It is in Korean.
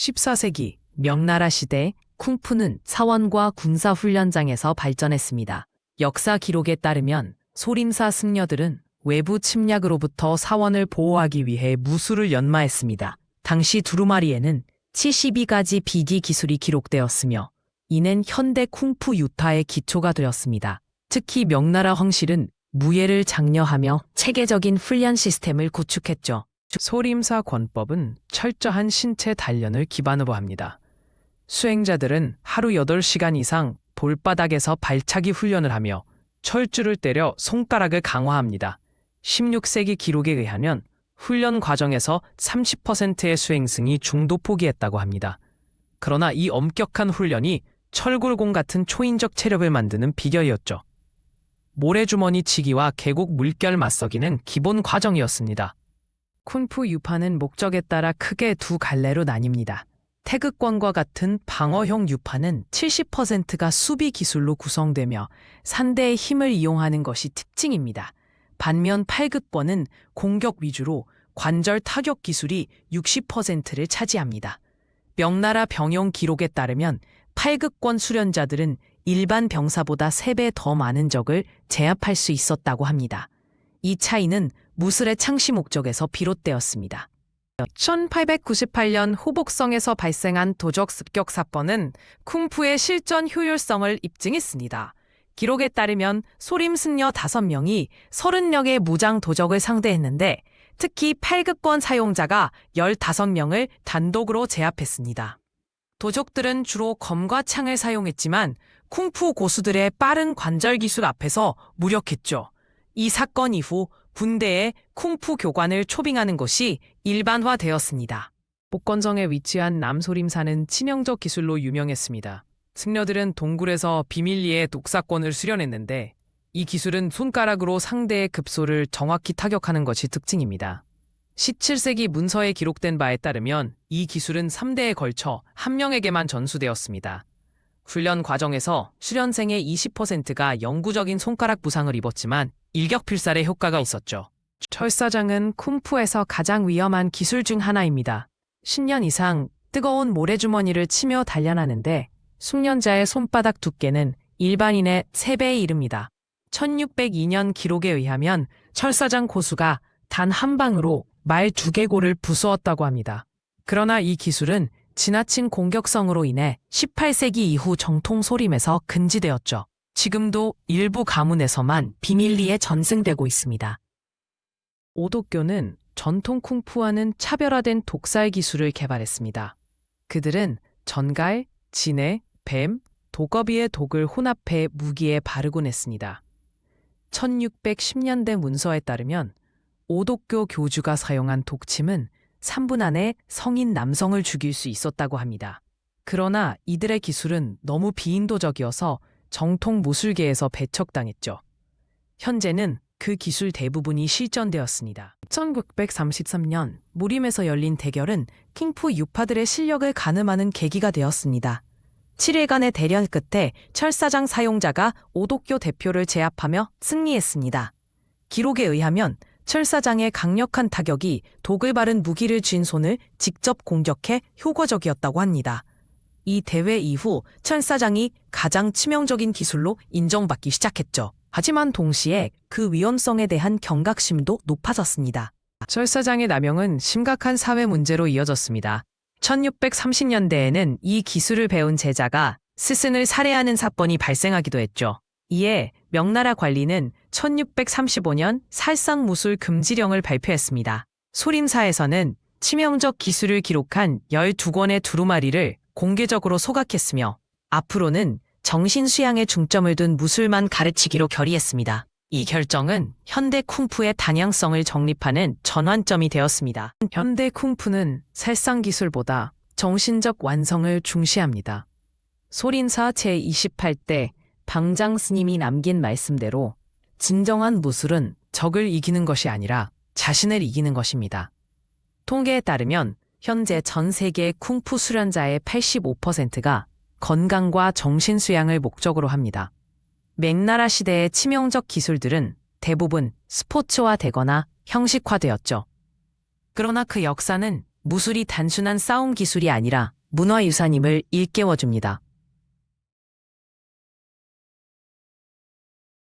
14세기 명나라 시대 쿵푸는 사원과 군사훈련장에서 발전했습니다. 역사 기록에 따르면 소림사 승려들은 외부 침략으로부터 사원을 보호하기 위해 무술을 연마했습니다. 당시 두루마리에는 72가지 비기 기술이 기록되었으며 이는 현대 쿵푸 유타의 기초가 되었습니다. 특히 명나라 황실은 무예를 장려하며 체계적인 훈련 시스템을 구축했죠. 소림사 권법은 철저한 신체 단련을 기반으로 합니다. 수행자들은 하루 8시간 이상 돌바닥에서 발차기 훈련을 하며 철줄을 때려 손가락을 강화합니다. 16세기 기록에 의하면 훈련 과정에서 30%의 수행승이 중도 포기했다고 합니다. 그러나 이 엄격한 훈련이 철골공 같은 초인적 체력을 만드는 비결이었죠. 모래주머니 치기와 계곡 물결 맞서기는 기본 과정이었습니다. 쿵푸 유파는 목적에 따라 크게 두 갈래로 나뉩니다. 태극권과 같은 방어형 유파는 70%가 수비 기술로 구성되며 산대의 힘을 이용하는 것이 특징입니다. 반면 팔극권은 공격 위주로 관절 타격 기술이 60%를 차지합니다. 명나라 병영 기록에 따르면 팔극권 수련자들은 일반 병사보다 3배 더 많은 적을 제압할 수 있었다고 합니다. 이 차이는 무술의 창시 목적에서 비롯되었습니다. 1898년 호복성에서 발생한 도적 습격 사건은 쿵푸의 실전 효율성을 입증했습니다. 기록에 따르면 소림 승려 5명이 30력의 무장 도적을 상대했는데 특히 팔극권 사용자가 15명을 단독으로 제압했습니다. 도적들은 주로 검과 창을 사용했지만 쿵푸 고수들의 빠른 관절 기술 앞에서 무력했죠. 이 사건 이후 군대에 쿵푸 교관을 초빙하는 것이 일반화되었습니다. 복건성에 위치한 남소림사는 치명적 기술로 유명했습니다. 승려들은 동굴에서 비밀리에 독사권을 수련했는데 이 기술은 손가락으로 상대의 급소를 정확히 타격하는 것이 특징입니다. 17세기 문서에 기록된 바에 따르면 이 기술은 3대에 걸쳐 한 명에게만 전수되었습니다. 훈련 과정에서 수련생의 20%가 영구적인 손가락 부상을 입었지만 일격필살의 효과가 있었죠. 철사장은 쿵푸에서 가장 위험한 기술 중 하나입니다. 10년 이상 뜨거운 모래주머니를 치며 단련하는데 숙련자의 손바닥 두께는 일반인의 3배에 이릅니다. 1602년 기록에 의하면 철사장 고수가 단 한 방으로 말 2개골을 부수었다고 합니다. 그러나 이 기술은 지나친 공격성으로 인해 18세기 이후 정통 소림에서 금지되었죠. 지금도 일부 가문에서만 비밀리에 전승되고 있습니다. 오독교는 전통 쿵푸와는 차별화된 독살 기술을 개발했습니다. 그들은 전갈, 진해, 뱀, 도거비의 독을 혼합해 무기에 바르곤 했습니다. 1610년대 문서에 따르면 오독교 교주가 사용한 독침은 3분 안에 성인 남성을 죽일 수 있었다고 합니다. 그러나 이들의 기술은 너무 비인도적이어서 정통 무술계에서 배척당했죠. 현재는 그 기술 대부분이 실전되었습니다. 1933년 무림에서 열린 대결은 쿵푸 유파들의 실력을 가늠하는 계기가 되었습니다. 7일간의 대련 끝에 철사장 사용자가 오독교 대표를 제압하며 승리했습니다. 기록에 의하면 철사장의 강력한 타격이 독을 바른 무기를 쥔 손을 직접 공격해 효과적이었다고 합니다. 이 대회 이후 철사장이 가장 치명적인 기술로 인정받기 시작했죠. 하지만 동시에 그 위험성에 대한 경각심도 높아졌습니다. 철사장의 남용은 심각한 사회 문제로 이어졌습니다. 1630년대에는 이 기술을 배운 제자가 스승을 살해하는 사건이 발생하기도 했죠. 이에 명나라 관리는 1635년 살상무술 금지령을 발표했습니다. 소림사에서는 치명적 기술을 기록한 12권의 두루마리를 공개적으로 소각했으며 앞으로는 정신수양에 중점을 둔 무술만 가르치기로 결의했습니다. 이 결정은 현대 쿵푸의 다양성을 정립하는 전환점이 되었습니다. 현대 쿵푸는 살상기술보다 정신적 완성을 중시합니다. 소림사 제28대 방장 스님이 남긴 말씀대로 진정한 무술은 적을 이기는 것이 아니라 자신을 이기는 것입니다. 통계에 따르면 현재 전 세계 쿵푸 수련자의 85%가 건강과 정신수양을 목적으로 합니다. 명나라 시대의 치명적 기술들은 대부분 스포츠화되거나 형식화되었죠. 그러나 그 역사는 무술이 단순한 싸움 기술이 아니라 문화유산임을 일깨워줍니다.